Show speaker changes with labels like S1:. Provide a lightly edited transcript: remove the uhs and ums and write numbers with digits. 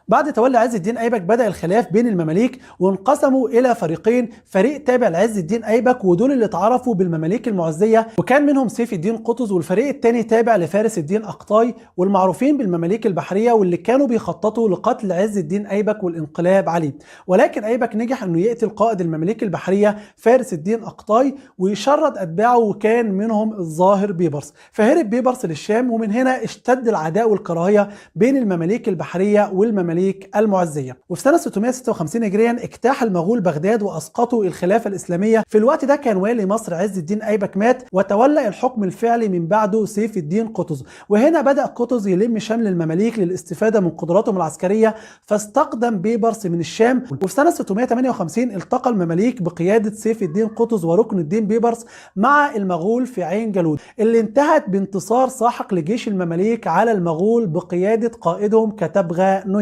S1: بعد تولي عز الدين أيبك بدأ الخلاف بين المماليك وانقسموا إلى فريقين، فريق تابع لعز الدين أيبك ودول اللي اتعرفوا بالمماليك المعزية وكان منهم سيف الدين قطز، والفريق الثاني تابع لفارس الدين أقطاي والمعروفين بالمماليك البحرية واللي كانوا بيخططوا لقتل عز الدين أيبك والانقلاب عليه. ولكن أيبك نجح انه يقتل قائد المماليك البحرية فارس الدين أقطاي ويشرد أتباعه وكان منهم الظاهر بيبرس، فهرب بيبرس للشام، ومن هنا اشتد العداء والكراهية بين المماليك البحرية والمماليك المعزية. وفي سنة 656 هجريا اجتاح المغول بغداد وأسقطوا الخلافة الإسلامية. في الوقت ده كان والي مصر عز الدين أيبك مات وتولى الحكم الفعلي من بعده سيف الدين قطز، وهنا بدأ قطز يلم شمل المماليك للاستفادة من قدراتهم العسكرية، فاستقدم بيبرس من الشام. وفي سنة 658 التقى المماليك بقيادة سيف الدين قطز وركن الدين بيبرس مع المغول في عين جالوت، اللي انتهت بانتصار ساحق لجيش المماليك على المغول بقيادة قائدهم كتبغى نويان.